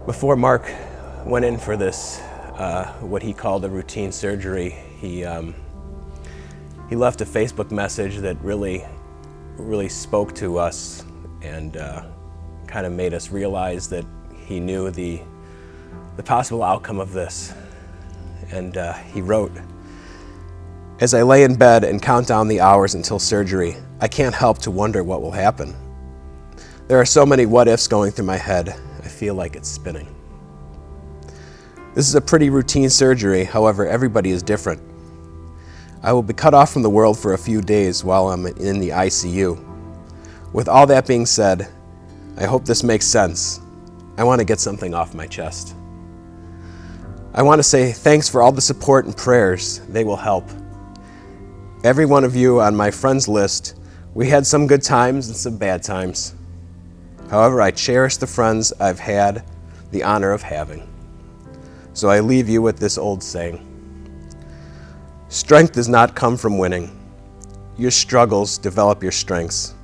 Before Mark went in for this, what he called a routine surgery, he left a Facebook message that really spoke to us and kind of made us realize that he knew the possible outcome of this. And he wrote, "As I lay in bed and count down the hours until surgery, I can't help to wonder what will happen. There are so many what-ifs going through my head, I feel like it's spinning. This is a pretty routine surgery, however, everybody is different. I will be cut off from the world for a few days while I'm in the ICU. With all that being said, I hope this makes sense. I want to get something off my chest. I want to say thanks for all the support and prayers. They will help. Every one of you on my friends list, we had some good times and some bad times. However, I cherish the friends I've had the honor of having. So I leave you with this old saying. Strength does not come from winning. Your struggles develop your strengths.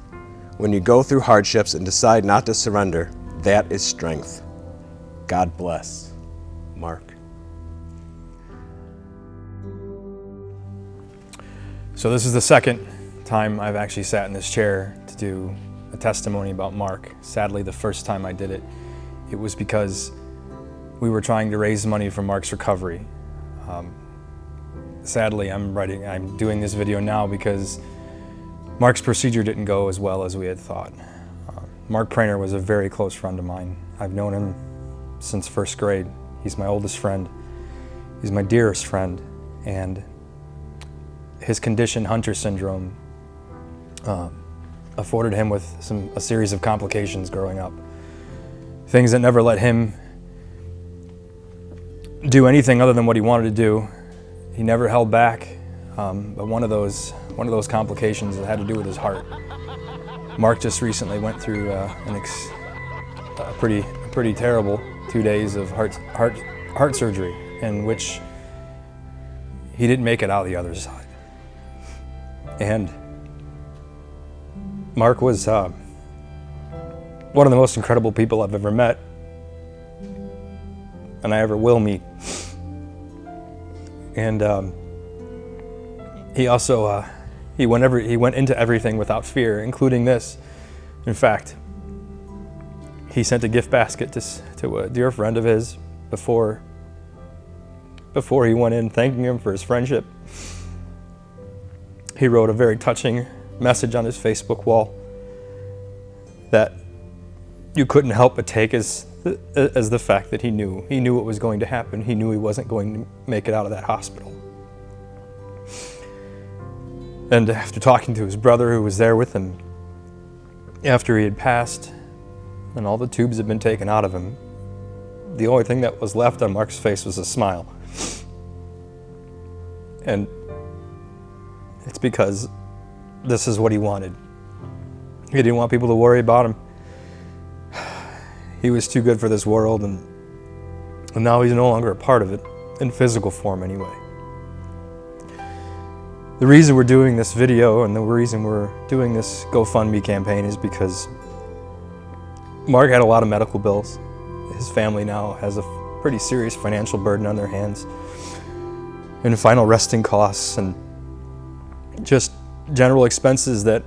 When you go through hardships and decide not to surrender, that is strength. God bless. Mark." So this is the second time I've actually sat in this chair to do a testimony about Mark. Sadly, the first time I did it, it was because we were trying to raise money for Mark's recovery. Sadly, I'm doing this video now because Mark's procedure didn't go as well as we had thought. Mark Prainer was a very close friend of mine. I've known him since first grade. He's my oldest friend. He's my dearest friend. And his condition, Hunter syndrome, afforded him with a series of complications growing up. Things that never let him do anything other than what he wanted to do. He never held back, but one of those complications that had to do with his heart. Mark just recently went through a pretty terrible 2 days of heart surgery, in which he didn't make it out the other side. And Mark was one of the most incredible people I've ever met, and I ever will meet. And he also he went into everything without fear, including this. In fact, he sent a gift basket to a dear friend of his before he went in, thanking him for his friendship. He wrote a very touching message on his Facebook wall that you couldn't help but take as the fact that he knew what was going to happen. He knew he wasn't going to make it out of that hospital. And after talking to his brother who was there with him, after he had passed and all the tubes had been taken out of him, the only thing that was left on Mark's face was a smile. And it's because this is what he wanted. He didn't want people to worry about him. He was too good for this world, and now he's no longer a part of it, in physical form anyway. The reason we're doing this video and the reason we're doing this GoFundMe campaign is because Mark had a lot of medical bills. His family now has a pretty serious financial burden on their hands, and final resting costs and just general expenses that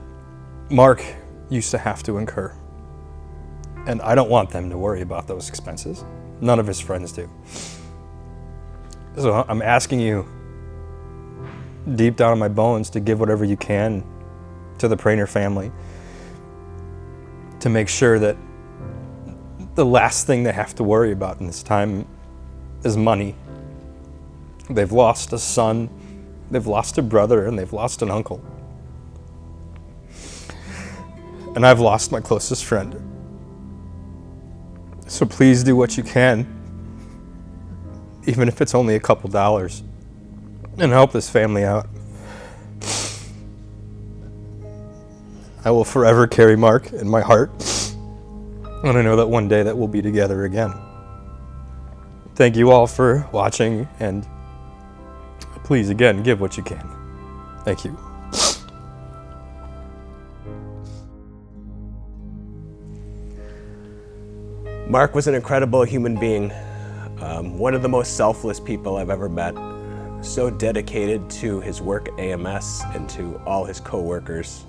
Mark used to have to incur. And I don't want them to worry about those expenses. None of his friends do. So I'm asking you, deep down in my bones, to give whatever you can to the Prainer family to make sure that the last thing they have to worry about in this time is money. They've lost a son, they've lost a brother, and they've lost an uncle. And I've lost my closest friend. So please do what you can, even if it's only a couple dollars, and help this family out. I will forever carry Mark in my heart, and I know that one day that we'll be together again. Thank you all for watching, and please, again, give what you can. Thank you. Mark was an incredible human being, one of the most selfless people I've ever met, so dedicated to his work at AMS and to all his co-workers.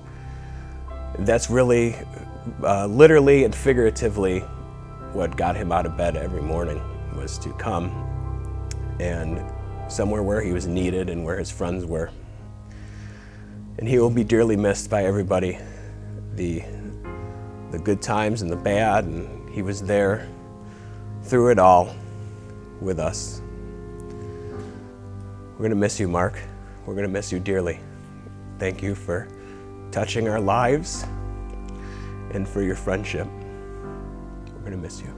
That's really, literally and figuratively, what got him out of bed every morning, was to come and somewhere where he was needed and where his friends were. And he will be dearly missed by everybody, the good times and the bad, and he was there through it all with us. We're going to miss you, Mark. We're going to miss you dearly. Thank you for touching our lives and for your friendship. We're going to miss you.